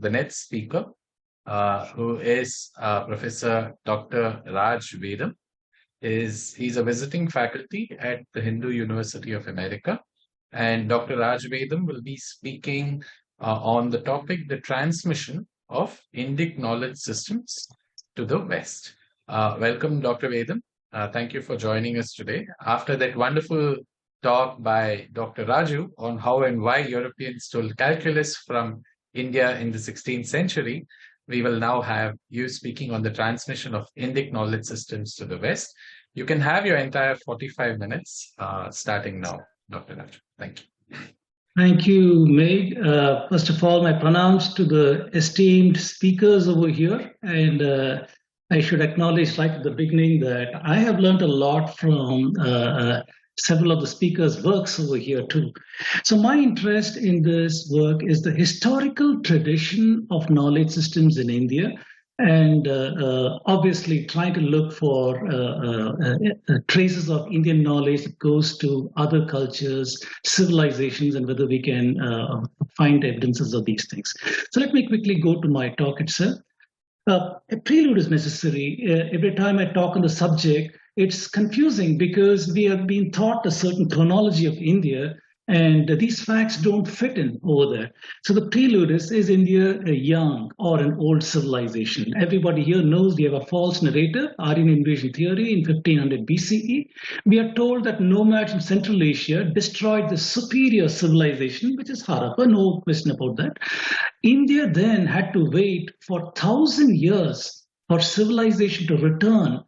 the next speaker, who is Professor Dr. Raj Vedam. He's a visiting faculty at the Hindu University of America. And Dr. Raj Vedam will be speaking on the topic, the transmission of Indic knowledge systems to the West. Welcome, Dr. Vedam. Thank you for joining us today. After that wonderful talk by Dr. Raju on how and why Europeans stole calculus from India in the 16th century, we will now have you speaking on the transmission of Indic knowledge systems to the West. You can have your entire 45 minutes starting now, Dr. Raju. Thank you. Thank you, Meg. First of all, my pronouns to the esteemed speakers over here. And I should acknowledge right at the beginning that I have learned a lot from several of the speakers' works over here too. So my interest in this work is the historical tradition of knowledge systems in India, and obviously trying to look for traces of Indian knowledge that goes to other cultures, civilizations, and whether we can find evidences of these things. So let me quickly go to my talk itself. A prelude is necessary. Every time I talk on the subject, it's confusing because we have been taught a certain chronology of India, and these facts don't fit in over there. So the prelude is India a young or an old civilization? Everybody here knows we have a false narrative, Aryan invasion theory in 1500 BCE. We are told that nomads from Central Asia destroyed the superior civilization, which is Harappa, no question about that. India then had to wait for 1,000 years for civilization to return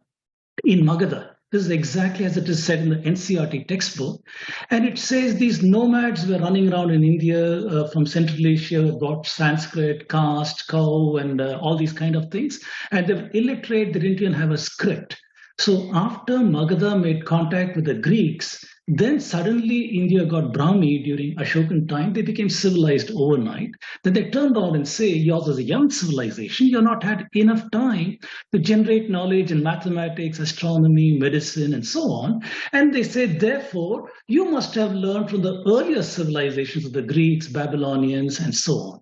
in Magadha. This is exactly as it is said in the NCERT textbook. And it says these nomads were running around in India from Central Asia, brought Sanskrit, caste, cow, and all these kind of things. And they were illiterate, they didn't even have a script. So after Magadha made contact with the Greeks, then suddenly India got Brahmi during Ashokan time. They became civilized overnight. Then they turned around and say, yours is a young civilization. You've not had enough time to generate knowledge in mathematics, astronomy, medicine, and so on. And they said, therefore, you must have learned from the earlier civilizations of the Greeks, Babylonians, and so on.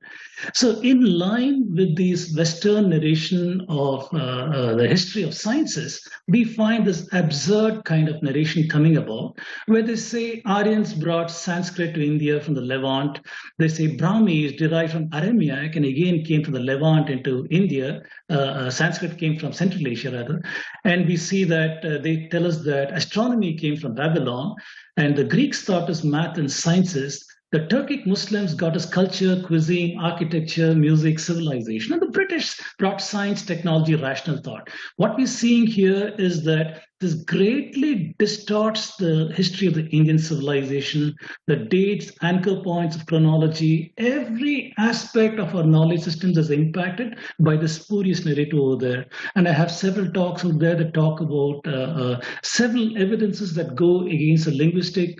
So in line with this Western narration of the history of sciences, we find this absurd kind of narration coming about, where they say Aryans brought Sanskrit to India from the Levant. They say Brahmi is derived from Aramaic and again came from the Levant into India. Sanskrit came from Central Asia, rather. And we see that they tell us that astronomy came from Babylon, and the Greeks taught us math and sciences. The Turkic Muslims got us culture, cuisine, architecture, music, civilization, and the British brought science, technology, rational thought. What we're seeing here is that this greatly distorts the history of the Indian civilization, the dates, anchor points of chronology. Every aspect of our knowledge systems is impacted by the spurious narrative over there. And I have several talks over there that talk about several evidences that go against the linguistic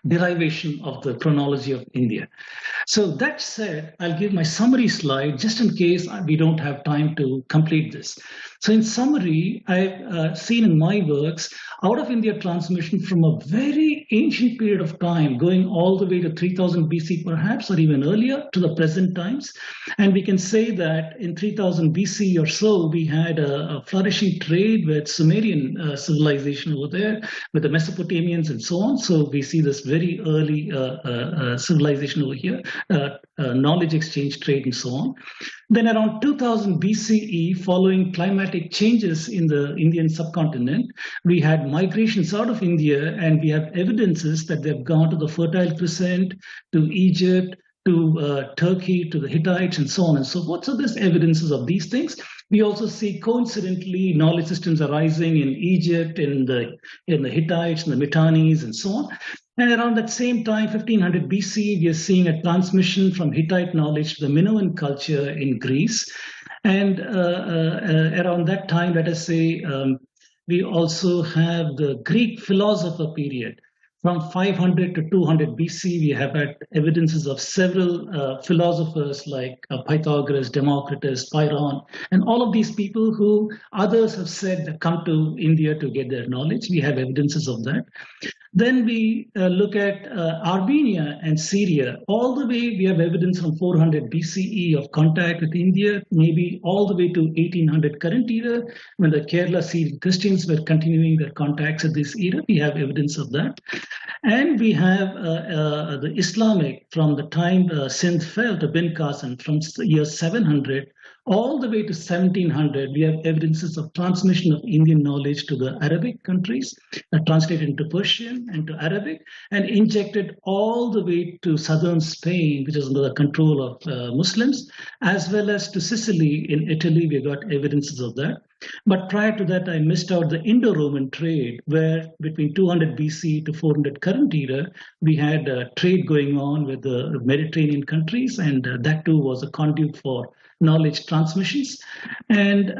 derivation of the chronology of India. So that said, I'll give my summary slide just in case we don't have time to complete this. So in summary, I've seen in my works out of India transmission from a very ancient period of time, going all the way to 3000 BC perhaps, or even earlier to the present times. And we can say that in 3000 BC or so, we had a flourishing trade with Sumerian civilization over there, with the Mesopotamians and so on. So we see this very early civilization over here, knowledge exchange, trade, and so on. Then around 2000 BCE, following climatic changes in the Indian subcontinent, we had migrations out of India, and we have evidences that they've gone to the Fertile Crescent, to Egypt, to Turkey, to the Hittites, and so on and so forth. So there's evidences of these things. We also see coincidentally knowledge systems arising in Egypt, in the Hittites, in the Mitannis, and so on. And around that same time, 1500 BC, we are seeing a transmission from Hittite knowledge to the Minoan culture in Greece. And around that time, let us say, we also have the Greek philosopher period. From 500 to 200 BC, we have had evidences of several philosophers like Pythagoras, Democritus, Pyrrhon, and all of these people who others have said that come to India to get their knowledge. We have evidences of that. Then we look at Armenia and Syria. All the way, we have evidence from 400 BCE of contact with India, maybe all the way to 1800 current era, when the Kerala Syrian Christians were continuing their contacts at this era. We have evidence of that. And we have the Islamic from the time Sindh fell to Bin Qasim from year 700 all the way to 1700. We have evidences of transmission of Indian knowledge to the Arabic countries, translated into Persian and to Arabic, and injected all the way to southern Spain, which is under the control of Muslims, as well as to Sicily in Italy. We got evidences of that. But prior to that, I missed out the Indo-Roman trade, where between 200 BC to 400 current era, we had trade going on with the Mediterranean countries, and that too was a conduit for knowledge transmissions. And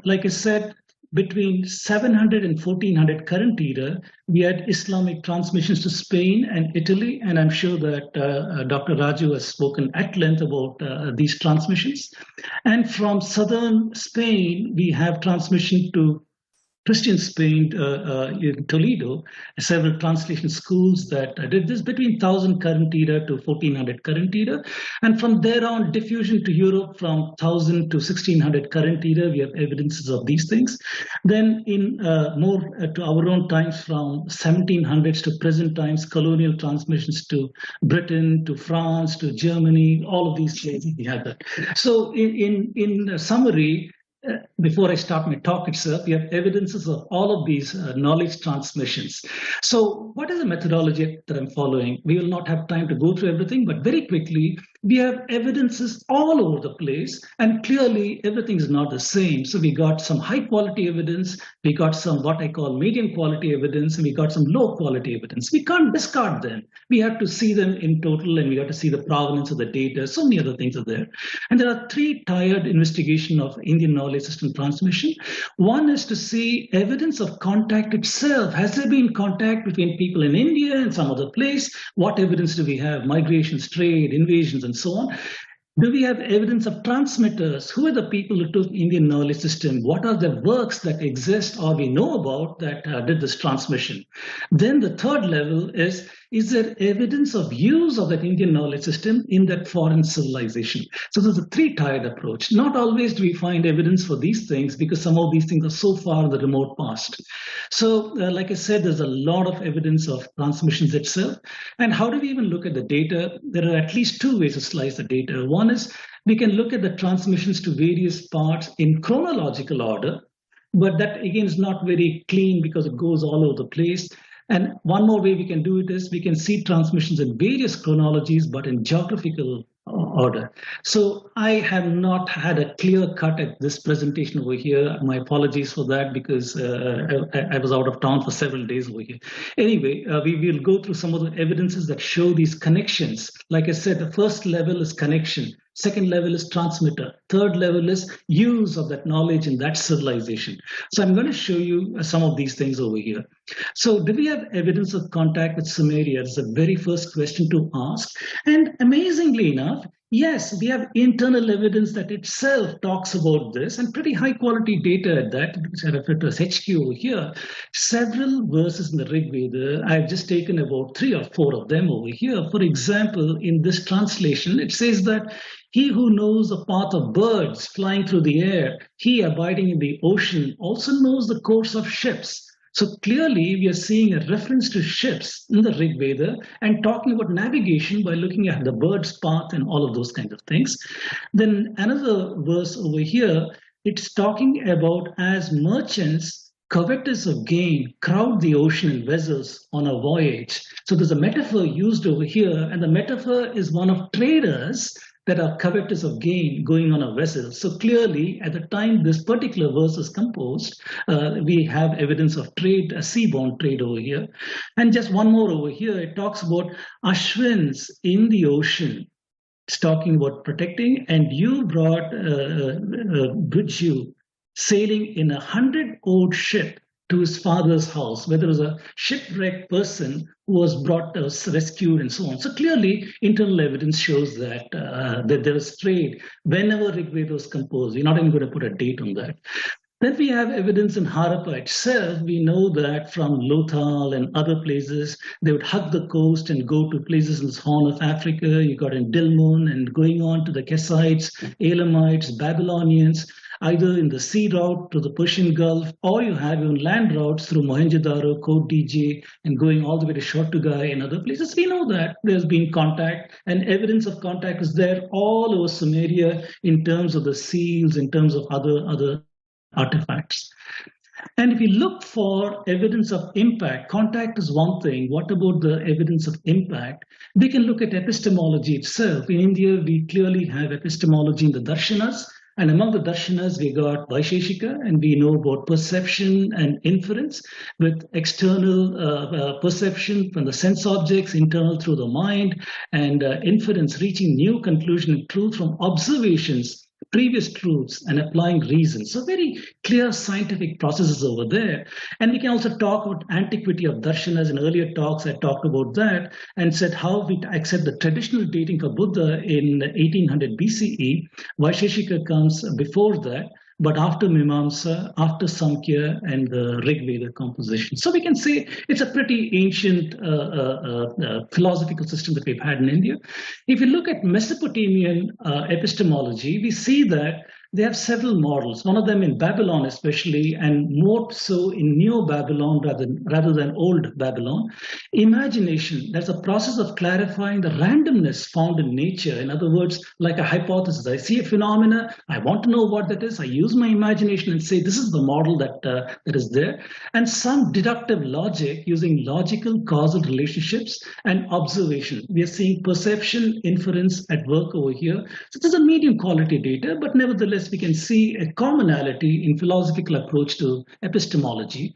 like I said, between 700 and 1400 current era, we had Islamic transmissions to Spain and Italy, and I'm sure that Dr. Raju has spoken at length about these transmissions. And from southern Spain, we have transmission to Christian Spain in Toledo, several translation schools that did this between 1000 current era to 1400 current era. And from there on, diffusion to Europe from 1000 to 1600 current era, we have evidences of these things. Then in more to our own times, from 1700s to present times, colonial transmissions to Britain, to France, to Germany, all of these places we have that. So in summary, before I start my talk itself, we have evidences of all of these knowledge transmissions. So what is the methodology that I'm following? We will not have time to go through everything, but very quickly, we have evidences all over the place, and clearly everything is not the same. So we got some high quality evidence, we got some what I call medium quality evidence, and we got some low quality evidence. We can't discard them. We have to see them in total, and we have to see the provenance of the data. So many other things are there. And there are three tiered investigation of Indian knowledge system transmission. One is to see evidence of contact itself. Has there been contact between people in India and some other place? What evidence do we have? Migrations, trade, invasions, and so on. Do we have evidence of transmitters? Who are the people who took Indian knowledge system? What are the works that exist or we know about that did this transmission? Then the third level is there evidence of use of that Indian knowledge system in that foreign civilization? So there's a three-tiered approach. Not always do we find evidence for these things because some of these things are so far in the remote past. So like I said, there's a lot of evidence of transmissions itself. And how do we even look at the data? There are at least two ways to slice the data. One is we can look at the transmissions to various parts in chronological order, but that again is not very clean because it goes all over the place. And one more way we can do it is we can see transmissions in various chronologies, but in geographical order. So I have not had a clear cut at this presentation over here. My apologies for that because I was out of town for several days over here. Anyway, we will go through some of the evidences that show these connections. Like I said, the first level is connection. Second level is transmitter. Third level is use of that knowledge in that civilization. So I'm going to show you some of these things over here. So do we have evidence of contact with Sumeria? That's the very first question to ask. And amazingly enough, yes, we have internal evidence that itself talks about this and pretty high quality data at that, which I refer to as HQ over here. Several verses in the Rig Veda, I've just taken about 3 or 4 of them over here. For example, in this translation, it says that he who knows the path of birds flying through the air, he abiding in the ocean, also knows the course of ships. So clearly, we are seeing a reference to ships in the Rig Veda and talking about navigation by looking at the bird's path and all of those kinds of things. Then another verse over here, it's talking about as merchants covetous of gain crowd the ocean in vessels on a voyage. So there's a metaphor used over here, and the metaphor is one of traders that are covetous of gain going on a vessel. So clearly, at the time this particular verse is composed, we have evidence of trade, a seaborne trade over here. And just one more over here, it talks about Ashwins in the ocean. It's talking about protecting, and you brought Bridju sailing in 100-oared ship to his father's house, where there was a shipwrecked person who was brought, rescued, and so on. So clearly, internal evidence shows that that there is trade. Whenever Rig Veda was composed, we're not even going to put a date on that. Then we have evidence in Harappa itself. We know that from Lothal and other places, they would hug the coast and go to places in the Horn of Africa. You got in Dilmun and going on to the Kassites, Elamites, Babylonians, either in the sea route to the Persian Gulf, or you have even land routes through Mohenjo-daro, Côte d'Ivoire, and going all the way to Shortugai and other places. We know that there's been contact, and evidence of contact is there all over Sumeria in terms of the seals, in terms of other artifacts. And if we look for evidence of impact, contact is one thing. What about the evidence of impact? We can look at epistemology itself. In India, we clearly have epistemology in the darshanas. And among the darshanas, we got Vaisheshika, and we know about perception and inference, with external perception from the sense objects, internal through the mind, and inference reaching new conclusion and truth from observations, previous truths, and applying reasons. So very clear scientific processes over there. And we can also talk about antiquity of darshanas. In earlier talks, I talked about that and said how we accept the traditional dating for Buddha in 1800 BCE. Vaisheshika comes before that, but after Mimamsa, after Samkhya, and the Rig Veda composition. So we can say it's a pretty ancient philosophical system that we've had in India. If you look at Mesopotamian epistemology, we see that they have several models, one of them in Babylon especially, and more so in Neo-Babylon rather than Old Babylon. Imagination, that's a process of clarifying the randomness found in nature. In other words, like a hypothesis. I see a phenomena, I want to know what that is, I use my imagination and say, this is the model that is there. And some deductive logic using logical causal relationships and observation. We are seeing perception, inference at work over here. So this is a medium quality data, but nevertheless, we can see a commonality in philosophical approach to epistemology.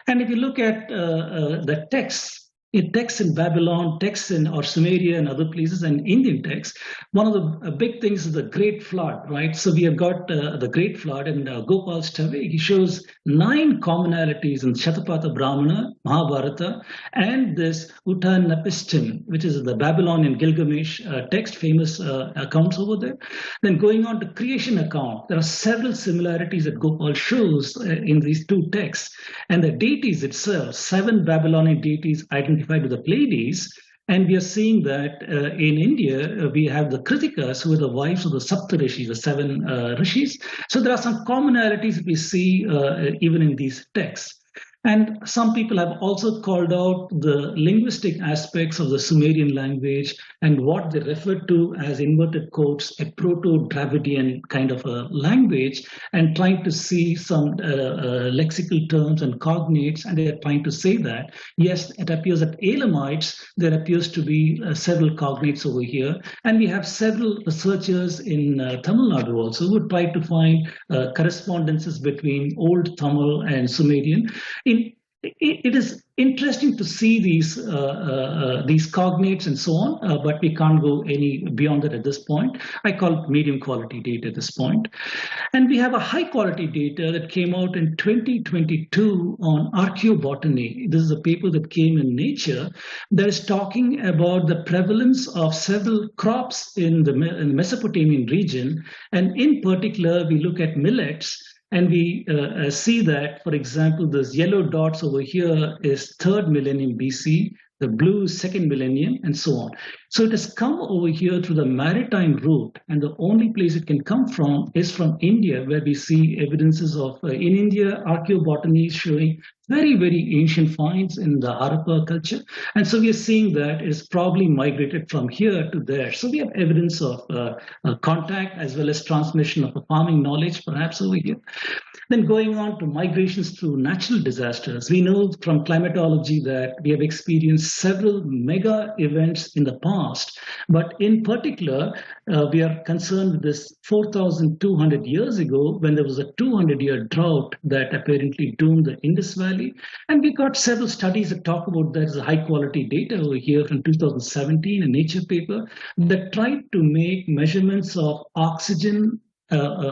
And if you look at the texts in Babylon, texts in or Sumeria and other places, and Indian texts, one of the big things is the Great Flood, right? So we have got the Great Flood, and Gopal Stave, he shows 9 commonalities in Shatapatha Brahmana, Mahabharata, and this Utanapistim, which is the Babylonian Gilgamesh text, famous accounts over there. Then going on to creation account, there are several similarities that Gopal shows in these 2 texts. And the deities itself, 7 Babylonian deities identified with the Pleiades, and we are seeing that in India, we have the Kritikas, who are the wives of the Saptarishis, the 7 rishis. So there are some commonalities that we see even in these texts. And some people have also called out the linguistic aspects of the Sumerian language and what they refer to as, inverted quotes, a Proto-Dravidian kind of a language, and trying to see some lexical terms and cognates. And they are trying to say that, yes, it appears that Elamites, there appears to be several cognates over here. And we have several researchers in Tamil Nadu also who try to find correspondences between Old Tamil and Sumerian. It is interesting to see these cognates and so on, but we can't go any beyond that at this point. I call it medium quality data at this point. And we have a high quality data that came out in 2022 on Archaeo-Botany. This is a paper that came in Nature that is talking about the prevalence of several crops in the Mesopotamian region. And in particular, we look at millets. And we see that, for example, those yellow dots over here is 3rd millennium BC, the blue is 2nd millennium, and so on. So it has come over here through the maritime route, and the only place it can come from is from India, where we see evidences of, in India, Archaeo-Botany is showing very, very ancient finds in the Harappa culture. And so we are seeing that it's probably migrated from here to there. So we have evidence of contact as well as transmission of a farming knowledge, perhaps over here. Then going on to migrations through natural disasters, we know from climatology that we have experienced several mega events in the past, but in particular, we are concerned with this 4,200 years ago when there was a 200-year drought that apparently doomed the Indus Valley. And we got several studies that talk about that as a high quality data over here from 2017, a Nature paper that tried to make measurements of oxygen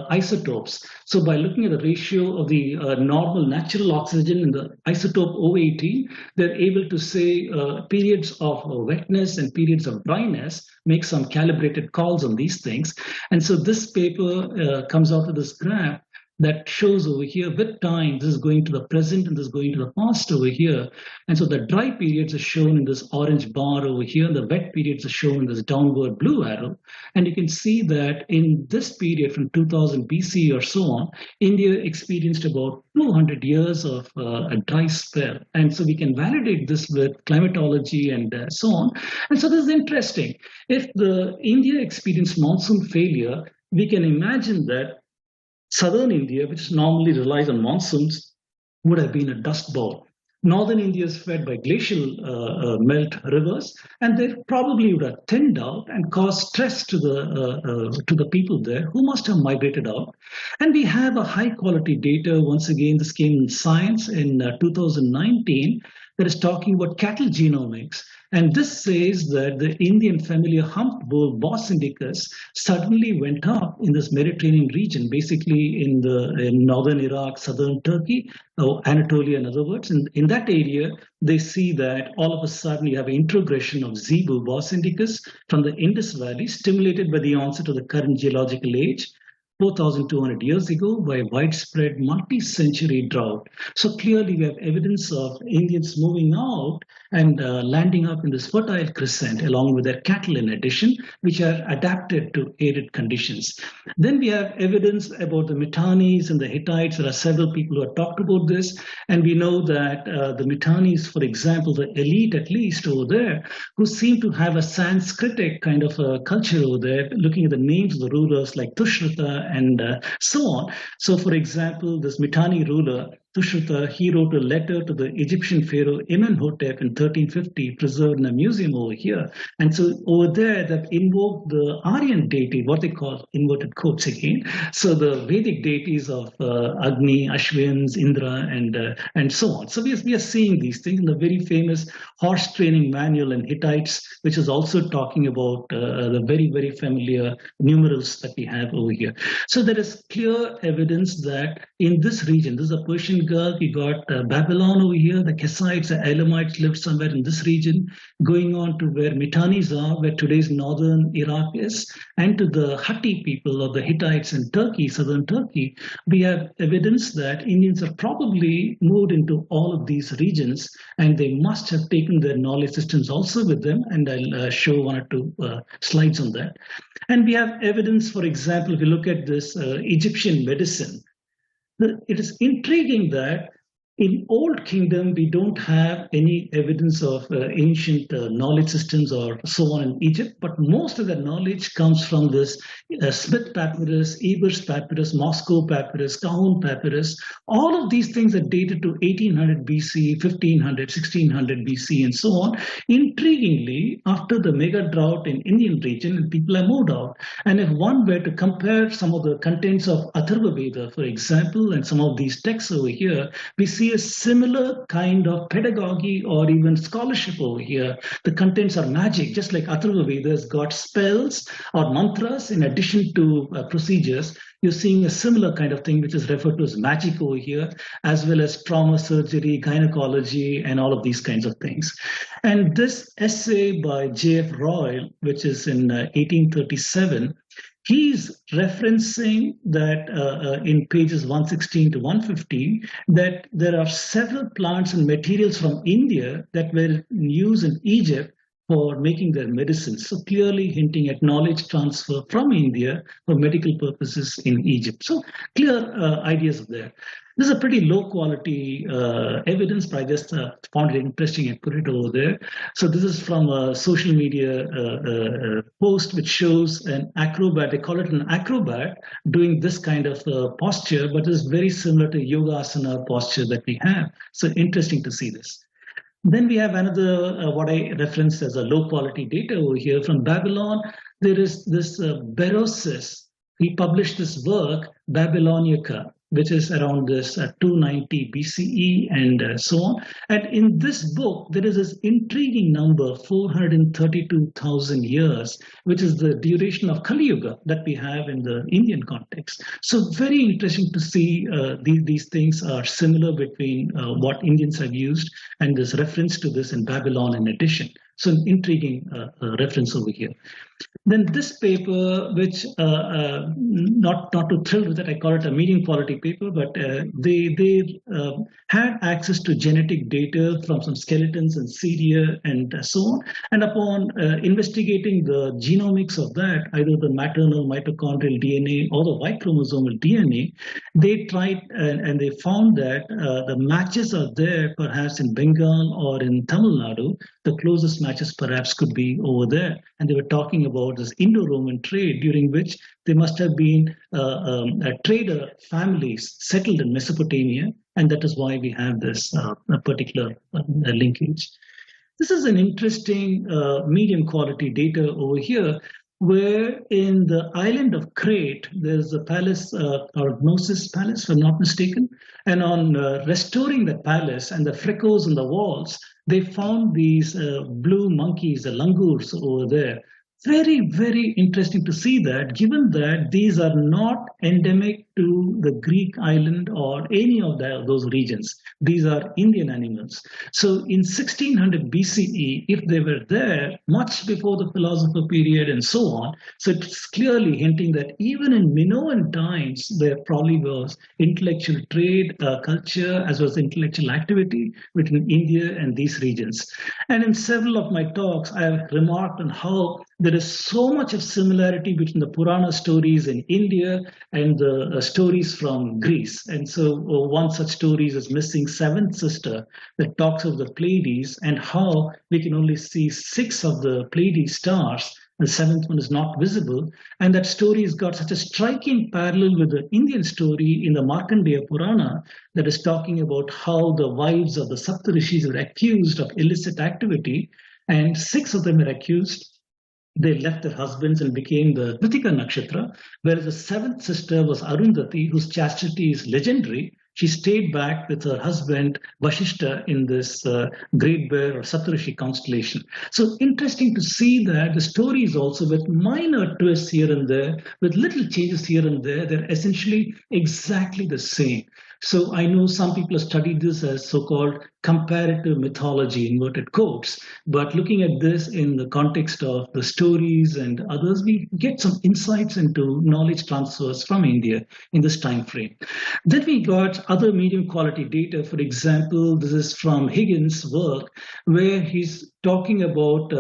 isotopes. So by looking at the ratio of the normal natural oxygen in the isotope O18, they're able to say periods of wetness and periods of dryness, make some calibrated calls on these things. And so this paper comes out of this graph that shows over here with time, this is going to the present and this is going to the past over here. And so the dry periods are shown in this orange bar over here, and the wet periods are shown in this downward blue arrow. And you can see that in this period from 2000 BC or so on, India experienced about 200 years of a dry spell. And so we can validate this with climatology and so on. And so this is interesting. If the India experienced monsoon failure, we can imagine that southern India, which normally relies on monsoons, would have been a dust bowl. Northern India is fed by glacial melt rivers, and they probably would have thinned out and caused stress to the people there who must have migrated out. And we have a high quality data. Once again, this came in Science in 2019 that is talking about cattle genomics. And this says that the Indian familiar humped bull Bos indicus suddenly went up in this Mediterranean region, basically in northern Iraq, southern Turkey, or Anatolia, in other words. In that area, they see that all of a sudden you have an introgression of Zebu, Bos indicus, from the Indus Valley, stimulated by the onset of the current geological age, 4,200 years ago, by widespread multi-century drought. So clearly we have evidence of Indians moving out and landing up in this fertile crescent along with their cattle in addition, which are adapted to arid conditions. Then we have evidence about the Mitannis and the Hittites. There are several people who have talked about this. And we know that the Mitannis, for example, the elite at least over there, who seem to have a Sanskritic kind of a culture over there, looking at the names of the rulers like Tushrata and so on. So, for example, this Mitanni ruler, Tushrata, he wrote a letter to the Egyptian pharaoh Amenhotep in 1350, preserved in a museum over here. And so over there, that invoked the Aryan deity, what they call inverted quotes again. So the Vedic deities of Agni, Ashwins, Indra, and so on. So we are seeing these things in the very famous horse training manual in Hittites, which is also talking about the very, very familiar numerals that we have over here. So there is clear evidence that in this region, this is a Persian Gulf, we got Babylon over here, the Kassites, the Elamites lived somewhere in this region, going on to where Mitannis are, where today's northern Iraq is, and to the Hatti people of the Hittites in Turkey, southern Turkey. We have evidence that Indians have probably moved into all of these regions, and they must have taken their knowledge systems also with them, and I'll show one or two slides on that. And we have evidence, for example, if you look at this Egyptian medicine, it is intriguing that in Old Kingdom, we don't have any evidence of ancient knowledge systems or so on in Egypt, but most of the knowledge comes from this Smith papyrus, Ebers papyrus, Moscow papyrus, Kahun papyrus. All of these things are dated to 1800 BC, 1500, 1600 BC, and so on. Intriguingly, after the mega drought in Indian region, people have moved out. And if one were to compare some of the contents of Atharva Veda, for example, and some of these texts over here, we see a similar kind of pedagogy or even scholarship over here. The contents are magic, just like Atharva Veda's got spells or mantras in addition to procedures. You're seeing a similar kind of thing, which is referred to as magic over here, as well as trauma surgery, gynecology, and all of these kinds of things. And this essay by J.F. Royle, which is in 1837, he's referencing that in pages 116 to 115, that there are several plants and materials from India that were used in Egypt for making their medicines. So clearly hinting at knowledge transfer from India for medical purposes in Egypt. So clear ideas there. This is a pretty low quality evidence, but I just found it interesting and put it over there. So this is from a social media post which shows an acrobat. They call it an acrobat doing this kind of posture, but it's very similar to yoga asana posture that we have. So interesting to see this. Then we have another, what I referenced as a low quality data over here from Babylon. There is this Berosus. He published this work, Babylonica, which is around this 290 BCE and so on. And in this book, there is this intriguing number, 432,000 years, which is the duration of Kali Yuga that we have in the Indian context. So very interesting to see these things are similar between what Indians have used and this reference to this in Babylon in addition. So an intriguing reference over here. Then this paper, which not too thrilled with it, I call it a medium quality paper, but they had access to genetic data from some skeletons in Syria and so on. And upon investigating the genomics of that, either the maternal mitochondrial DNA or the Y chromosomal DNA, they tried and they found that the matches are there perhaps in Bengal or in Tamil Nadu. The closest matches perhaps could be over there. And they were talking about this Indo-Roman trade, during which there must have been trader families settled in Mesopotamia. And that is why we have this particular linkage. This is an interesting medium quality data over here, where in the island of Crete, there's a palace called Gnosis Palace, if I'm not mistaken. And on restoring the palace and the Frescoes on the walls, they found these blue monkeys, the Langurs over there. Very, very interesting to see that, given that these are not endemic to the Greek island or any of those regions. These are Indian animals. So in 1600 BCE, if they were there much before the philosopher period and so on, so it's clearly hinting that even in Minoan times, there probably was intellectual trade, culture, as well as intellectual activity between India and these regions. And in several of my talks, I have remarked on how there is so much of similarity between the Purana stories in India and the stories from Greece. And so one such story is Missing Seventh Sister that talks of the Pleiades and how we can only see 6 of the Pleiades stars. The 7th one is not visible. And that story has got such a striking parallel with the Indian story in the Markandeya Purana that is talking about how the wives of the Saptarishis were accused of illicit activity, and 6 of them were accused. They left their husbands and became the Kritika Nakshatra, whereas the 7th sister was Arundhati, whose chastity is legendary. She stayed back with her husband Vashishta in this Great Bear or Saptarishi constellation. So interesting to see that the stories also, with minor twists here and there, with little changes here and there, they're essentially exactly the same. So I know some people have studied this as so-called comparative mythology, inverted quotes, but looking at this in the context of the stories and others, we get some insights into knowledge transfers from India in this time frame. Then we got other medium quality data. For example, this is from Higgins' work, where he's talking about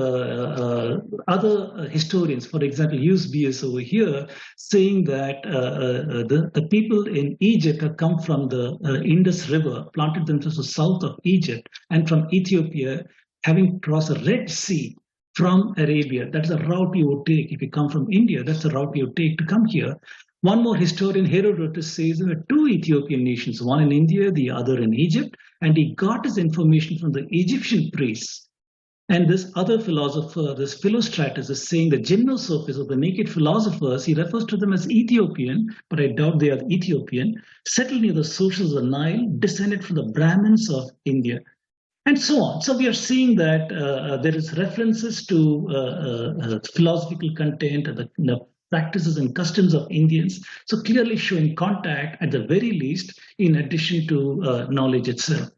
other historians, for example, Eusebius over here, saying that the people in Egypt have come from the Indus River, planted themselves to the south of Egypt, and from Ethiopia, having crossed the Red Sea from Arabia. That's the route you would take. If you come from India, that's the route you would take to come here. One more historian, Herodotus, says there were 2 Ethiopian nations, one in India, the other in Egypt, and he got his information from the Egyptian priests. And this other philosopher, this Philostratus, is saying the gymnosophist, or the naked philosophers, he refers to them as Ethiopian, but I doubt they are Ethiopian, settled near the sources of the Nile, descended from the Brahmins of India, and so on. So we are seeing that there is references to philosophical content, the practices and customs of Indians, so clearly showing contact at the very least, in addition to knowledge itself.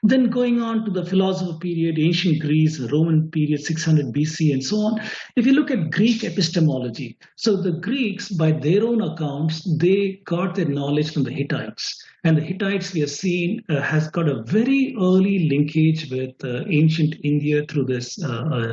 Then going on to the philosopher period, ancient Greece, Roman period, 600 BC, and so on. If you look at Greek epistemology, so the Greeks, by their own accounts, they got their knowledge from the Hittites. And the Hittites, we have seen, has got a very early linkage with ancient India through this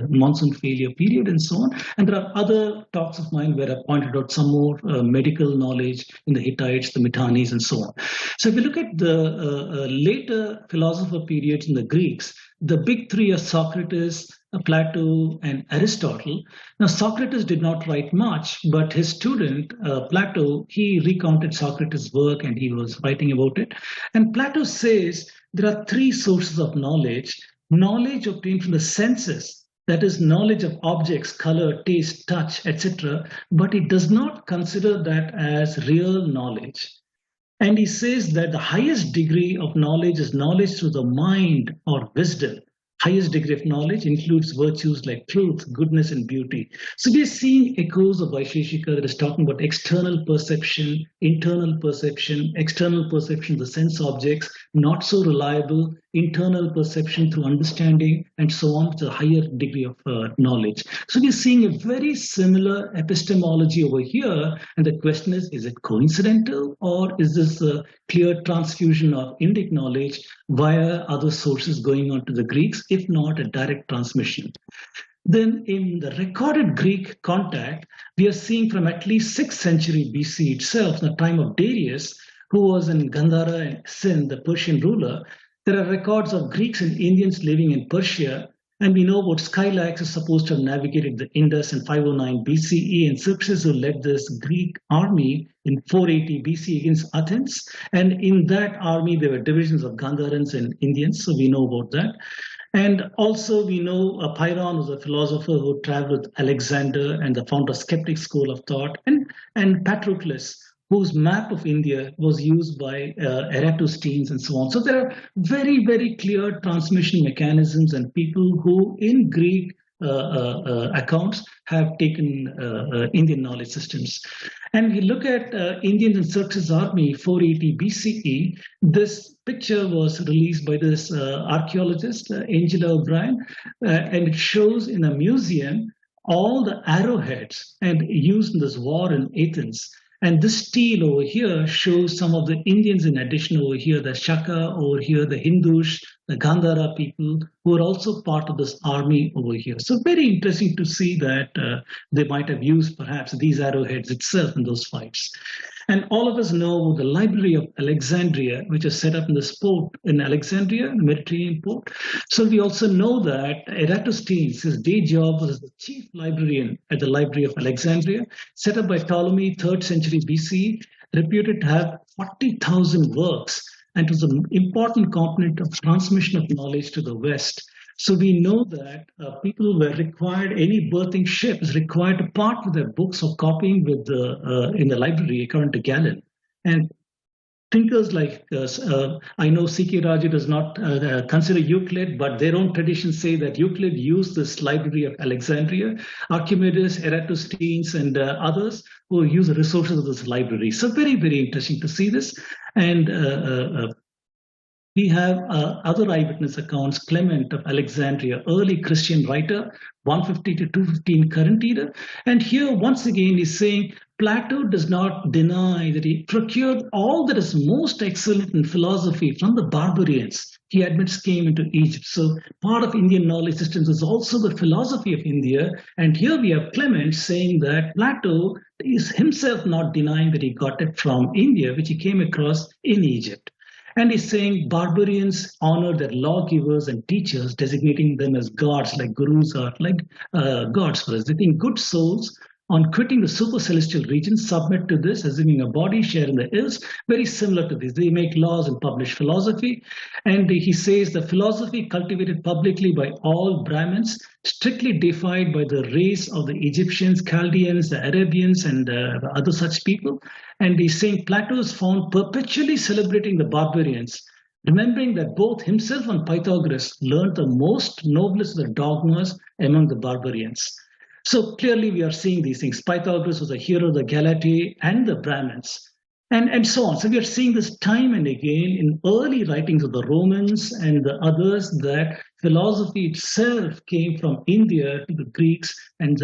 monsoon failure period and so on. And there are other talks of mine where I pointed out some more medical knowledge in the Hittites, the Mitannis, and so on. So if you look at the later philosopher periods in the Greeks, the big 3 are Socrates, Plato, and Aristotle. Now, Socrates did not write much, but his student, Plato, he recounted Socrates' work and he was writing about it. And Plato says there are 3 sources of knowledge. Knowledge obtained from the senses, that is knowledge of objects, color, taste, touch, etc. But he does not consider that as real knowledge. And he says that the highest degree of knowledge is knowledge through the mind or wisdom. Highest degree of knowledge includes virtues like truth, goodness, and beauty. So we are seeing echoes of Vaisheshika that is talking about external perception, internal perception, external perception, the sense objects, not so reliable, internal perception, through understanding, and so on, to a higher degree of knowledge. So we're seeing a very similar epistemology over here. And the question is it coincidental, or is this a clear transfusion of Indic knowledge via other sources going on to the Greeks, if not a direct transmission? Then in the recorded Greek contact, we are seeing from at least 6th century BC itself, in the time of Darius, who was in Gandhara and Sindh, the Persian ruler. There are records of Greeks and Indians living in Persia, and we know about Scylax is supposed to have navigated the Indus in 509 BCE, and Xerxes, who led this Greek army in 480 BC against Athens. And in that army, there were divisions of Gandharans and Indians, so we know about that. And also we know Pyrrhon was a philosopher who traveled with Alexander and the founder of skeptic school of thought, and Patroclus, whose map of India was used by Eratosthenes and so on. So there are very, very clear transmission mechanisms, and people who in Greek accounts have taken Indian knowledge systems. And we look at Indians in Xerxes' army, 480 BCE. This picture was released by this archaeologist, Angela O'Brien, and it shows in a museum all the arrowheads and used in this war in Athens. And this stele over here shows some of the Indians in addition over here, the Shaka over here, the Hindus, the Gandhara people, who are also part of this army over here. So very interesting to see that they might have used perhaps these arrowheads itself in those fights. And all of us know the Library of Alexandria, which is set up in this port in Alexandria, the Mediterranean port. So we also know that Eratosthenes, his day job was the chief librarian at the Library of Alexandria, set up by Ptolemy, 3rd century BC, reputed to have 40,000 works, and it was an important component of transmission of knowledge to the West. So we know that people were required, any birthing ship is required to part with their books or copying with in the library, according to Galen. And thinkers like, I know C.K. Raju does not consider Euclid, but their own traditions say that Euclid used this Library of Alexandria, Archimedes, Eratosthenes, and others who use the resources of this library. So very, very interesting to see this. And we have other eyewitness accounts, Clement of Alexandria, early Christian writer, 150 to 215 current era. And here, once again, he's saying Plato does not deny that he procured all that is most excellent in philosophy from the barbarians he admits came into Egypt. So part of Indian knowledge systems is also the philosophy of India. And here we have Clement saying that Plato is himself not denying that he got it from India, which he came across in Egypt. And he's saying barbarians honor their lawgivers and teachers, designating them as gods, like gurus are like gods for us. They think good souls, on quitting the super celestial region, submit to this, assuming a body, share in the ills, very similar to this. They make laws and publish philosophy. And he says the philosophy cultivated publicly by all Brahmins, strictly defied by the race of the Egyptians, Chaldeans, the Arabians, and other such people. And he's saying Plato is found perpetually celebrating the barbarians, remembering that both himself and Pythagoras learned the most noblest of the dogmas among the barbarians. So clearly we are seeing these things. Pythagoras was a hero of the Galatii and the Brahmins, and so on. So we are seeing this time and again in early writings of the Romans and the others, that philosophy itself came from India to the Greeks, and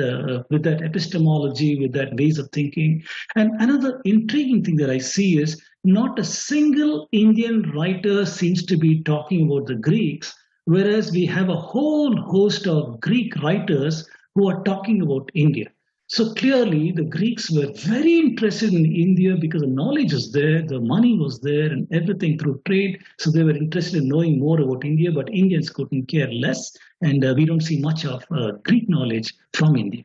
with that epistemology, with that ways of thinking. And another intriguing thing that I see is not a single Indian writer seems to be talking about the Greeks, whereas we have a whole host of Greek writers who are talking about India. So clearly the Greeks were very interested in India because the knowledge was there, the money was there, and everything through trade. So they were interested in knowing more about India, but Indians couldn't care less. And we don't see much of Greek knowledge from India.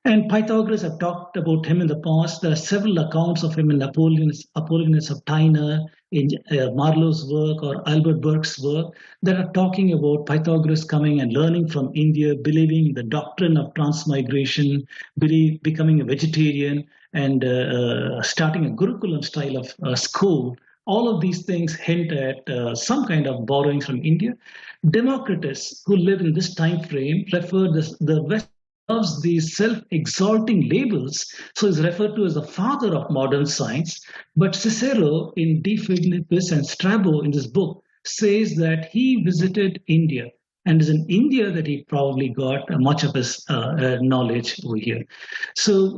And Pythagoras, I've talked about him in the past. There are several accounts of him in Apollonius of Tyana, in Marlowe's work or Albert Burke's work, that are talking about Pythagoras coming and learning from India, believing in the doctrine of transmigration, becoming a vegetarian, and starting a Gurukulam style of school. All of these things hint at some kind of borrowings from India. Democritus, who lived in this time frame, referred the West loves these self-exalting labels, so is referred to as the father of modern science. But Cicero in De Finibus and Strabo in this book says that he visited India. And it's in India that he probably got much of his knowledge over here. So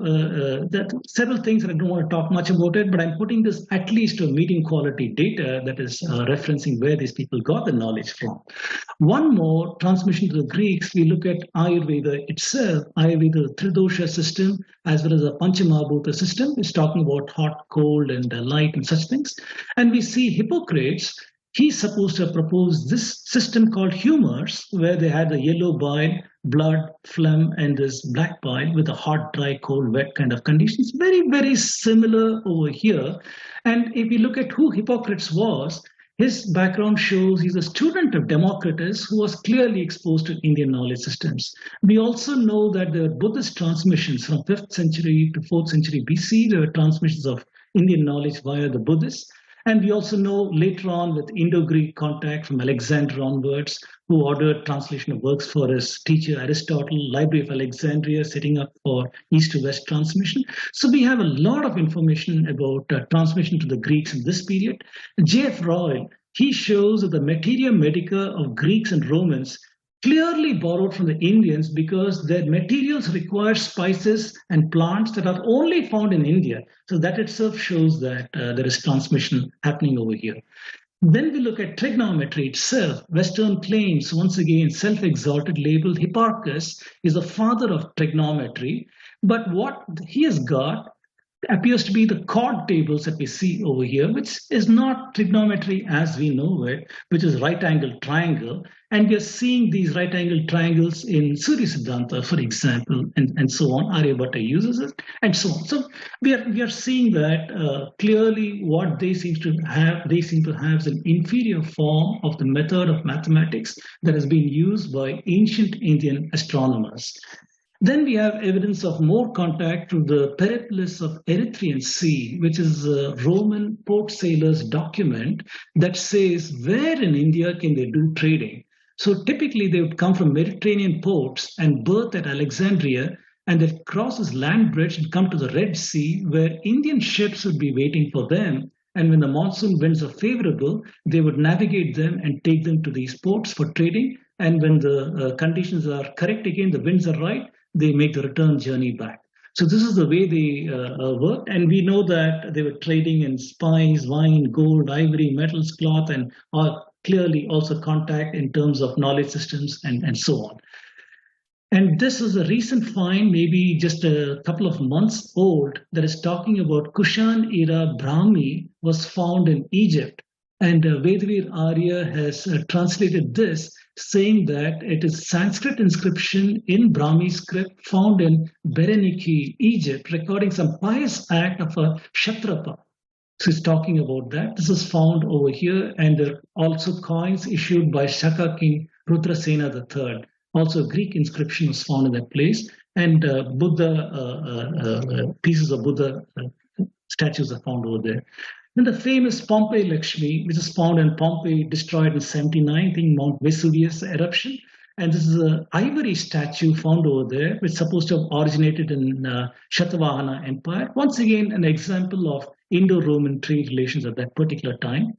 that several things that I don't want to talk much about it, but I'm putting this at least to medium quality data that is referencing where these people got the knowledge from. One more transmission to the Greeks, we look at Ayurveda itself, Ayurveda Tridosha system, as well as the Panchamahabhuta system. It's talking about hot, cold, and light and such things. And we see Hippocrates, he's supposed to have proposed this system called humors, where they had the yellow bile, blood, phlegm, and this black bile with a hot, dry, cold, wet kind of conditions. Very, very similar over here. And if we look at who Hippocrates was, his background shows he's a student of Democritus who was clearly exposed to Indian knowledge systems. We also know that there were Buddhist transmissions from 5th century to 4th century BC. There were transmissions of Indian knowledge via the Buddhists. And we also know later on with Indo-Greek contact from Alexander onwards, who ordered translation of works for his teacher Aristotle, Library of Alexandria, setting up for east to west transmission. So we have a lot of information about transmission to the Greeks in this period. J.F. Royal, he shows that the materia medica of Greeks and Romans clearly borrowed from the Indians because their materials require spices and plants that are only found in India. So that itself shows that there is transmission happening over here. Then we look at trigonometry itself. Western claims, once again, self-exalted label, Hipparchus is the father of trigonometry. But what he has got appears to be the chord tables that we see over here, which is not trigonometry as we know it, which is right-angled triangle. And we are seeing these right-angled triangles in Surya Siddhanta, for example, and so on. Arya-Bhatta uses it, and so on. So we are seeing that clearly what they seem to have is an inferior form of the method of mathematics that has been used by ancient Indian astronomers. Then we have evidence of more contact through the Periplus of Erythraean Sea, which is a Roman port sailors' document that says where in India can they do trading. So typically they would come from Mediterranean ports and berth at Alexandria, and they'd cross this land bridge and come to the Red Sea, where Indian ships would be waiting for them. And when the monsoon winds are favorable, they would navigate them and take them to these ports for trading. And when the conditions are correct again, the winds are right, they make the return journey back. So this is the way they worked. And we know that they were trading in spice, wine, gold, ivory, metals, cloth, and clearly also contact in terms of knowledge systems and so on. And this is a recent find, maybe just a couple of months old, that is talking about Kushan era Brahmi was found in Egypt. And Vedavir Arya has translated this, saying that it is Sanskrit inscription in Brahmi script found in Berenike, Egypt, recording some pious act of a Kshatrapa. So it's talking about that. This is found over here, and there are also coins issued by Shaka king Rudrasena III. Also, Greek inscription was found in that place, and Buddha pieces of Buddha statues are found over there. Then the famous Pompeii Lakshmi, which is found in Pompeii, destroyed in 79, I think Mount Vesuvius eruption. And this is an ivory statue found over there, which is supposed to have originated in Shatavahana Empire. Once again, an example of Indo-Roman trade relations at that particular time.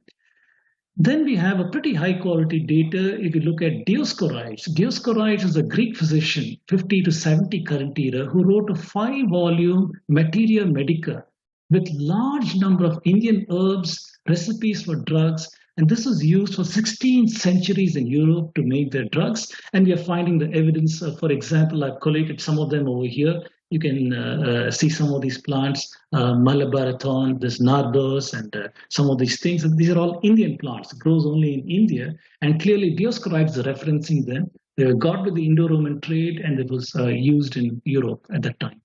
Then we have a pretty high quality data if you look at Dioscorides. Dioscorides is a Greek physician, 50 to 70 current era, who wrote a 5-volume Materia Medica with large number of Indian herbs, recipes for drugs, and this was used for 16 centuries in Europe to make their drugs. And we are finding the evidence, for example, I've collated some of them over here. You can see some of these plants, Malabarathon, this Nardos, and some of these things. These are all Indian plants, it grows only in India. And clearly Dioscorides is referencing them. They were got with the Indo-Roman trade, and it was used in Europe at that time.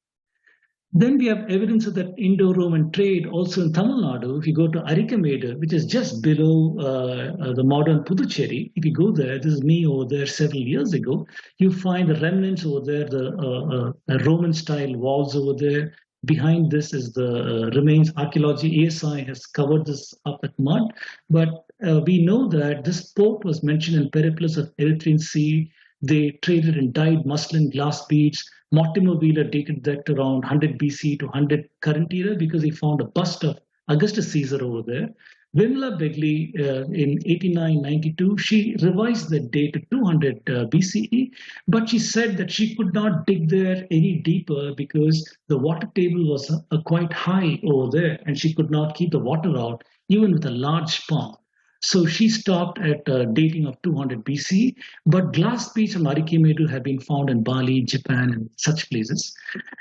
Then we have evidence of that Indo-Roman trade also in Tamil Nadu. If you go to Arikameda, which is just below the modern Puducherry, if you go there, this is me over there several years ago, you find the remnants over there, the Roman-style walls over there. Behind this is the remains. Archaeology ASI has covered this up with mud, but we know that this port was mentioned in Periplus of Erythraean Sea. They traded in dyed muslin, glass beads. Mortimer Wheeler dated that to around 100 BC to 100 current era because he found a bust of Augustus Caesar over there. Vimla Begley in 8992, she revised the date to 200 BCE, but she said that she could not dig there any deeper because the water table was quite high over there and she could not keep the water out even with a large pump. So she stopped at dating of 200 BC, but glass beads from Archaeo-Botany have been found in Bali, Japan, and such places.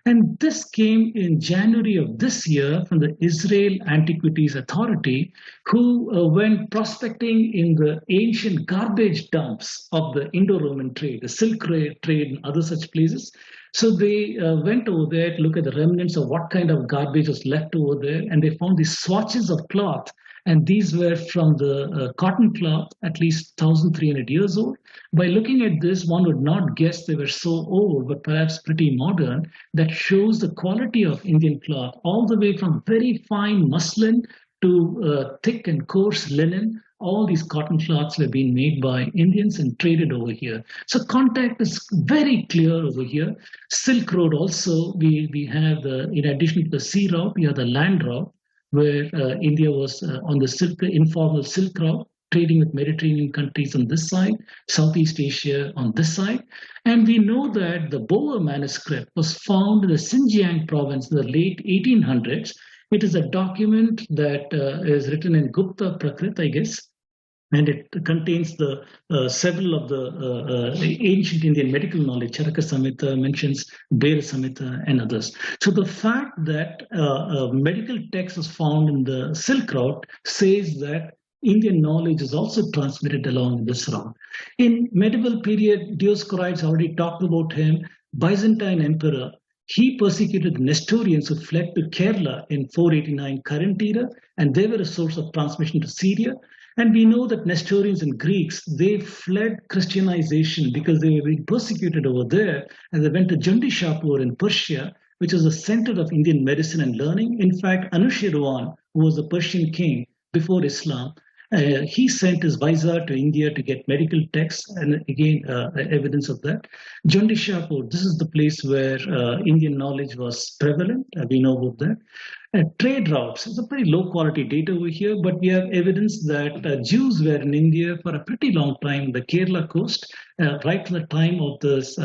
And this came in January of this year from the Israel Antiquities Authority, who went prospecting in the ancient garbage dumps of the Indo-Roman trade, the Silk trade and other such places. So they went over there to look at the remnants of what kind of garbage was left over there, and they found these swatches of cloth, and these were from the cotton cloth, at least 1,300 years old. By looking at this, one would not guess they were so old, but perhaps pretty modern. That shows the quality of Indian cloth, all the way from very fine muslin to thick and coarse linen. All these cotton cloths were being made by Indians and traded over here. So contact is very clear over here. Silk Road also, we have, in addition to the sea route, we have the land route, where India was on the informal Silk Route, trading with Mediterranean countries on this side, Southeast Asia on this side. And we know that the Boer manuscript was found in the Xinjiang province in the late 1800s. It is a document that is written in Gupta Prakrit, I guess, and it contains the several of the ancient Indian medical knowledge. Charaka Samhita mentions Bera Samhita and others. So the fact that a medical text was found in the Silk Route says that Indian knowledge is also transmitted along this route. In medieval period, Dioscorides already talked about him, Byzantine emperor. He persecuted the Nestorians who fled to Kerala in 489 current era, and they were a source of transmission to Syria. And we know that Nestorians and Greeks, they fled Christianization because they were being persecuted over there, and they went to Jundishapur in Persia, which was the center of Indian medicine and learning. In fact, Anushirwan, who was a Persian king before Islam, he sent his vizier to India to get medical texts, and again, evidence of that. Jundishapur, this is the place where Indian knowledge was prevalent. We know about that. Trade routes, it's a pretty low quality data over here, but we have evidence that Jews were in India for a pretty long time, the Kerala coast, right from the time of this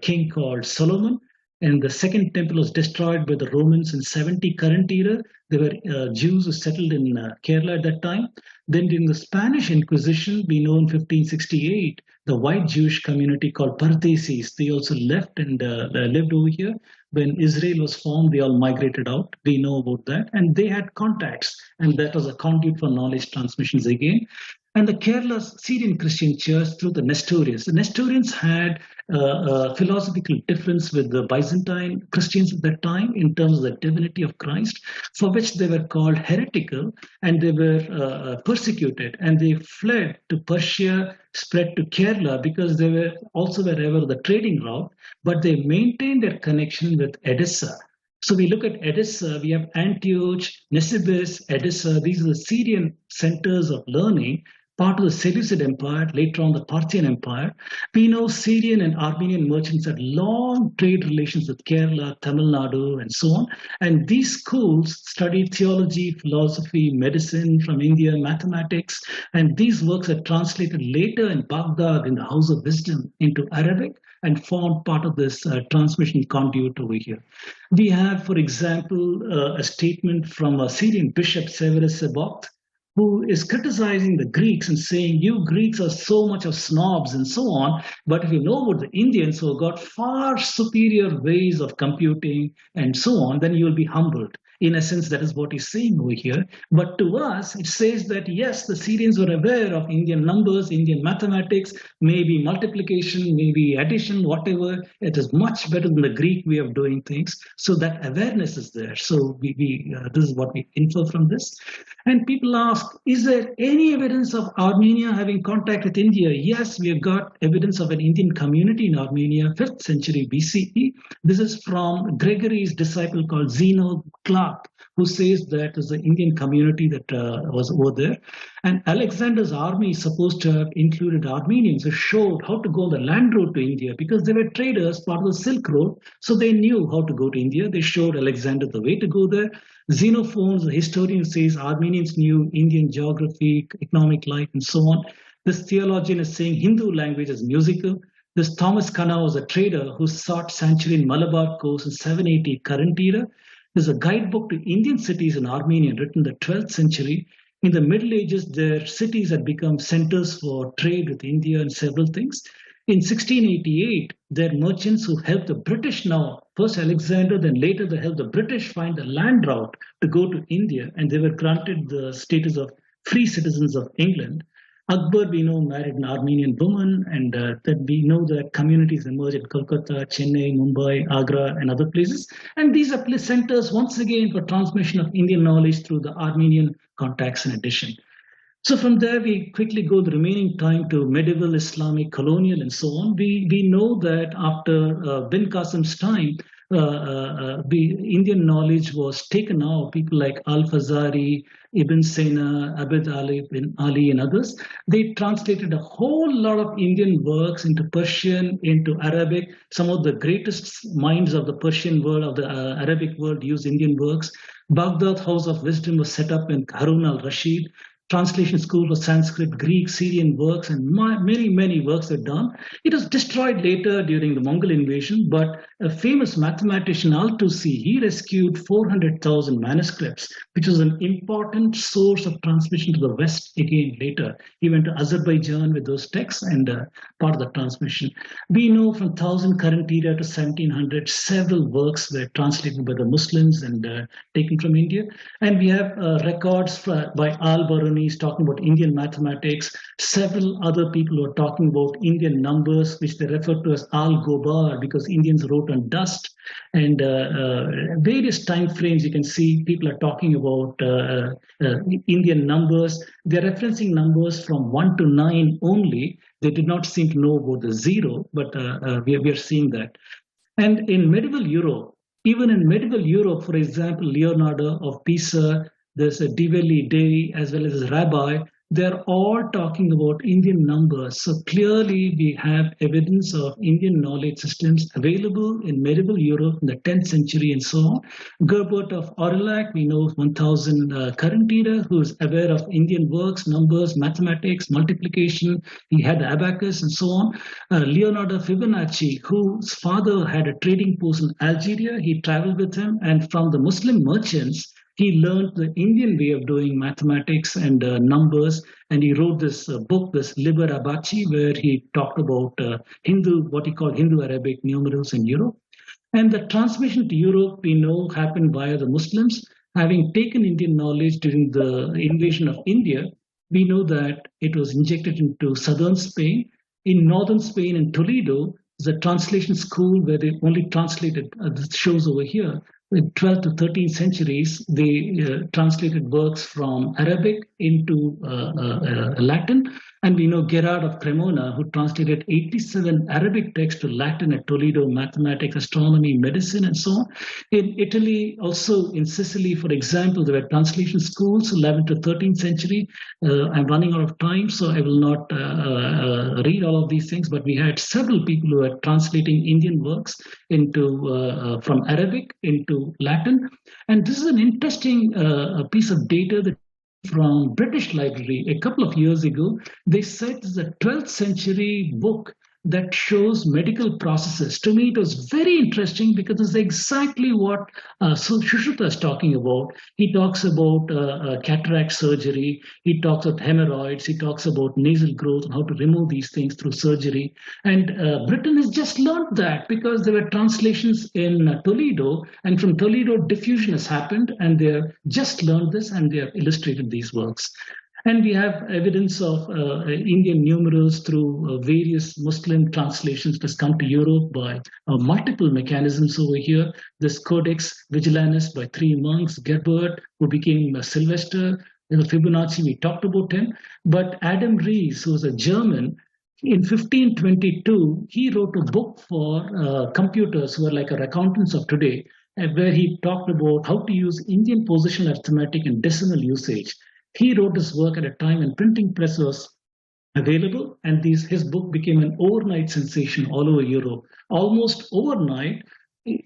king called Solomon. And the second temple was destroyed by the Romans in 70 current era. There were Jews who settled in Kerala at that time. Then during the Spanish Inquisition, we know in 1568, the white Jewish community called Pardesis, they also left and lived over here. When Israel was formed, they all migrated out. We know about that. And they had contacts, and that was a conduit for knowledge transmissions again. And the Kerala Syrian Christian Church through the Nestorians. The Nestorians had a philosophical difference with the Byzantine Christians at that time in terms of the divinity of Christ, for which they were called heretical, and they were persecuted, and they fled to Persia, spread to Kerala, because they were also wherever the trading route, but they maintained their connection with Edessa. So we look at Edessa, we have Antioch, Nisibis, Edessa. These are the Syrian centers of learning, part of the Seleucid Empire, later on the Parthian Empire. We know Syrian and Armenian merchants had long trade relations with Kerala, Tamil Nadu, and so on. And these schools studied theology, philosophy, medicine from India, mathematics. And these works are translated later in Baghdad in the House of Wisdom into Arabic and formed part of this transmission conduit over here. We have, for example, a statement from a Syrian bishop, Severus Sebokht, who is criticizing the Greeks and saying, you Greeks are so much of snobs and so on. But if you know about the Indians who got far superior ways of computing and so on, then you will be humbled. In essence, that is what he's saying over here. But to us, it says that, yes, the Syrians were aware of Indian numbers, Indian mathematics, maybe multiplication, maybe addition, whatever. It is much better than the Greek way of doing things. So that awareness is there. So this is what we infer from this. And people ask, is there any evidence of Armenia having contact with India? Yes, we have got evidence of an Indian community in Armenia, 5th century BCE. This is from Gregory's disciple called Zeno Clark. map, who says that there's an Indian community that was over there. And Alexander's army is supposed to have included Armenians who showed how to go on the land road to India because they were traders, part of the Silk Road. So they knew how to go to India. They showed Alexander the way to go there. Xenophon, the historian, says Armenians knew Indian geography, economic life, and so on. This theologian is saying Hindu language is musical. This Thomas Kanna was a trader who sought sanctuary in Malabar coast in 780 current era. There's a guidebook to Indian cities in Armenian written in the 12th century. In the Middle Ages, their cities had become centers for trade with India and several things. In 1688, their merchants who helped the British now, first Alexander, then later they helped the British find the land route to go to India, and they were granted the status of free citizens of England. Akbar, we know, married an Armenian woman, and that we know that communities emerged in Kolkata, Chennai, Mumbai, Agra, and other places. And these are centers, once again, for transmission of Indian knowledge through the Armenian contacts in addition. So from there, we quickly go the remaining time to medieval, Islamic, colonial, and so on. We know that after bin Qasim's time, the Indian knowledge was taken out. People like Al-Fazari, Ibn Sina, Abd Ali bin Ali, and others, they translated a whole lot of Indian works into Persian, into Arabic. Some of the greatest minds of the Persian world, of the Arabic world, used Indian works. Baghdad House of Wisdom was set up in Harun al-Rashid. Translation school for Sanskrit, Greek, Syrian works, and many, many works were done. It was destroyed later during the Mongol invasion, but a famous mathematician, Al-Tusi, he rescued 400,000 manuscripts, which was an important source of transmission to the West again later. He went to Azerbaijan with those texts and part of the transmission. We know from 1000 current era to 1700, several works were translated by the Muslims and taken from India. And we have records by Al-Baruni talking about Indian mathematics. Several other people were talking about Indian numbers, which they refer to as Al-Gobar, because Indians wrote on dust. And various time frames, you can see people are talking about Indian numbers. They're referencing numbers from 1 to 9 only. They did not seem to know about the 0, but we are seeing that. And in medieval Europe, even in medieval Europe, for example, Leonardo of Pisa, there's a Diveli Day, as well as a rabbi, they're all talking about Indian numbers. So clearly we have evidence of Indian knowledge systems available in medieval Europe in the 10th century and so on. Gerbert of Aurillac, we know 1000 current era, who is aware of Indian works, numbers, mathematics, multiplication. He had the abacus and so on. Leonardo Fibonacci, whose father had a trading post in Algeria, he traveled with him, and from the Muslim merchants, he learned the Indian way of doing mathematics and numbers, and he wrote this book, this Liber Abaci, where he talked about Hindu, what he called Hindu-Arabic numerals in Europe. And the transmission to Europe, we know, happened via the Muslims. Having taken Indian knowledge during the invasion of India, we know that it was injected into southern Spain. In northern Spain, in Toledo, there's a translation school where they only translated, this shows over here, in 12th to 13th centuries, they translated works from Arabic into Latin. And we know Gerard of Cremona, who translated 87 Arabic texts to Latin at Toledo, mathematics, astronomy, medicine, and so on. In Italy, also in Sicily, for example, there were translation schools, 11th to 13th century. I'm running out of time, so I will not read all of these things, but we had several people who were translating Indian works into from Arabic into Latin. And this is an interesting piece of data that from British Library a couple of years ago. They said it's a 12th century book that shows medical processes. To me, it was very interesting because it's exactly what Sushruta is talking about. He talks about cataract surgery. He talks about hemorrhoids. He talks about nasal growth and how to remove these things through surgery. And Britain has just learned that because there were translations in Toledo, and from Toledo, diffusion has happened, and they have just learned this, and they have illustrated these works. And we have evidence of Indian numerals through various Muslim translations that's come to Europe by multiple mechanisms over here. This Codex Vigilanus by 3 monks, Gerbert, who became Sylvester, Fibonacci, we talked about him. But Adam Ries, who was a German, in 1522, he wrote a book for computers who are like our accountants of today. where he talked about how to use Indian positional arithmetic and decimal usage. He wrote this work at a time when printing press was available, and his book became an overnight sensation all over Europe. Almost overnight,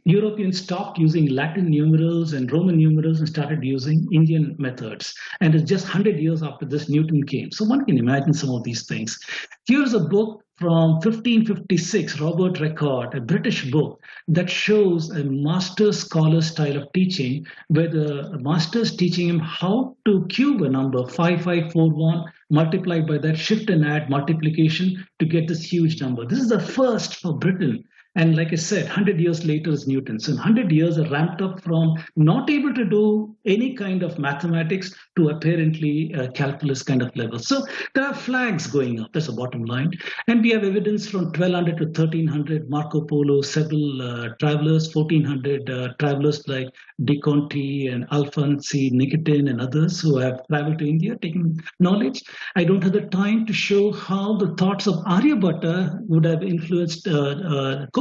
Europeans stopped using Latin numerals and Roman numerals and started using Indian methods. And it's just 100 years after this Newton came. So one can imagine some of these things. Here's a book from 1556, Robert Record, a British book that shows a master scholar style of teaching, where the master is teaching him how to cube a number 5541, multiplied by that, shift and add multiplication to get this huge number. This is the first for Britain. And like I said, 100 years later is Newton. So in 100 years, it ramped up from not able to do any kind of mathematics to apparently calculus kind of level. So there are flags going up. That's the bottom line. And we have evidence from 1200 to 1300, Marco Polo, several travelers, 1400 travelers like De Conti and Alfonsi Nikitin and others who have traveled to India taking knowledge. I don't have the time to show how the thoughts of Aryabhatta would have influenced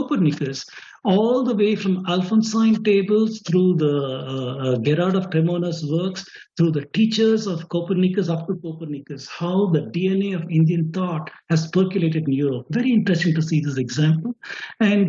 Copernicus, all the way from Alphonsine tables through the Gerard of Cremona's works, through the teachers of Copernicus up to Copernicus, how the DNA of Indian thought has percolated in Europe. Very interesting to see this example. And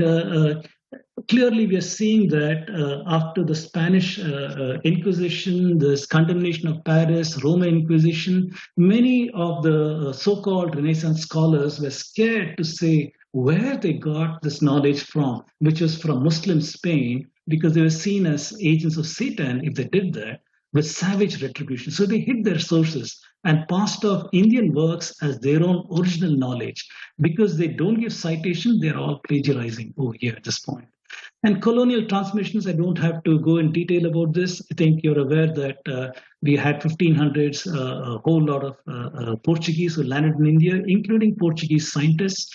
clearly, we are seeing that after the Spanish Inquisition, this condemnation of Paris, Roman Inquisition, many of the so-called Renaissance scholars were scared to say where they got this knowledge from, which was from Muslim Spain, because they were seen as agents of Satan if they did that, with savage retribution. So they hid their sources and passed off Indian works as their own original knowledge. Because they don't give citation, they're all plagiarizing over here at this point. And colonial transmissions, I don't have to go in detail about this. I think you're aware that we had 1500s, a whole lot of Portuguese who landed in India, including Portuguese scientists.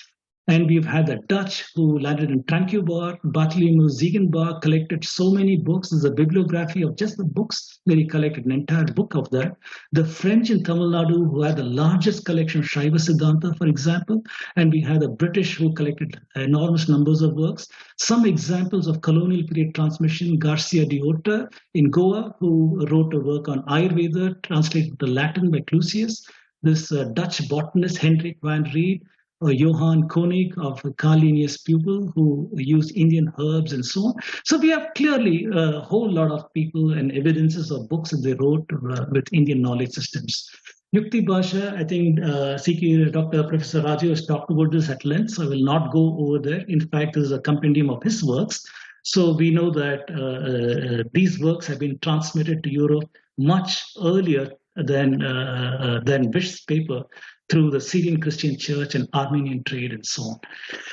And we've had the Dutch who landed in Tranquebar. Bartholomew Ziegenbalg collected so many books. There's a bibliography of just the books where he collected an entire book of that. The French in Tamil Nadu who had the largest collection of Shaiva Siddhanta, for example. And we had the British who collected enormous numbers of works. Some examples of colonial period transmission, Garcia de Orta in Goa, who wrote a work on Ayurveda, translated to Latin by Clusius. This Dutch botanist, Hendrik van Ried, Johann Koenig of Carl Linnaeus' pupil who used Indian herbs and so on. So we have clearly a whole lot of people and evidences of books that they wrote with Indian knowledge systems. Yukti Bhasha, I think Dr. Professor Raju has talked about this at length, so I will not go over there. In fact, this is a compendium of his works. So we know that these works have been transmitted to Europe much earlier than Bish's paper, through the Syrian Christian church and Armenian trade and so on.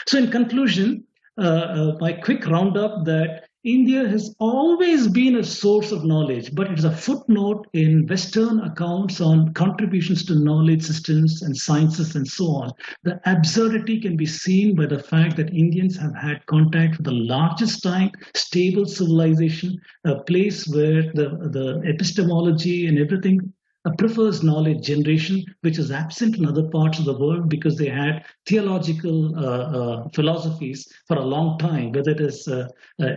So in conclusion, my quick roundup that India has always been a source of knowledge, but it is a footnote in Western accounts on contributions to knowledge systems and sciences and so on. The absurdity can be seen by the fact that Indians have had contact with the largest time stable civilization, a place where the epistemology and everything prefers knowledge generation, which is absent in other parts of the world because they had theological philosophies for a long time, whether it is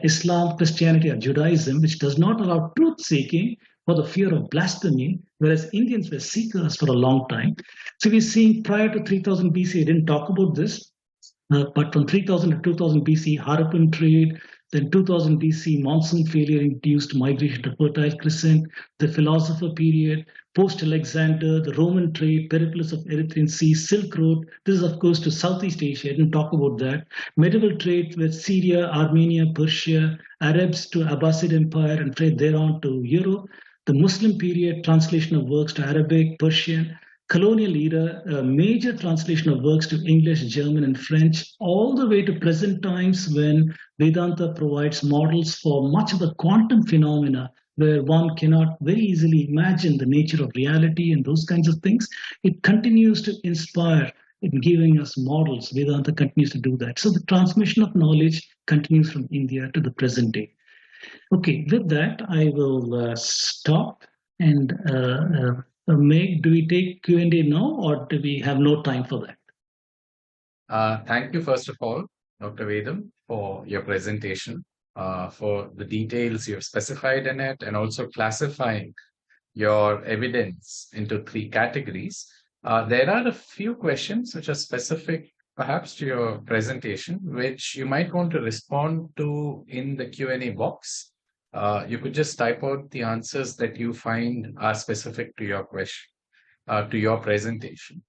Islam, Christianity, or Judaism, which does not allow truth-seeking for the fear of blasphemy, whereas Indians were seekers for a long time. So we're seeing prior to 3000 BC, I didn't talk about this, but from 3000 to 2000 BC, Harappan trade, then 2000 BC, monsoon failure induced migration to fertile Crescent, the philosopher period, post-Alexander, the Roman trade, Periplus of Erythraean Sea, Silk Road. This is, of course, to Southeast Asia. I didn't talk about that. Medieval trade with Syria, Armenia, Persia, Arabs to Abbasid Empire, and trade thereon to Europe. The Muslim period, translation of works to Arabic, Persian. Colonial era, a major translation of works to English, German, and French, all the way to present times when Vedanta provides models for much of the quantum phenomena, where one cannot very easily imagine the nature of reality and those kinds of things. It continues to inspire in giving us models. Vedanta continues to do that. So the transmission of knowledge continues from India to the present day. Okay, with that, I will stop and Meg, do we take Q&A now, or do we have no time for that? Thank you, first of all, Dr. Vedam, for your presentation. for the details you've specified in it, and also classifying your evidence into three categories. There are a few questions which are specific perhaps to your presentation, which you might want to respond to in the Q&A box. You could just type out the answers that you find are specific to your question, to your presentation.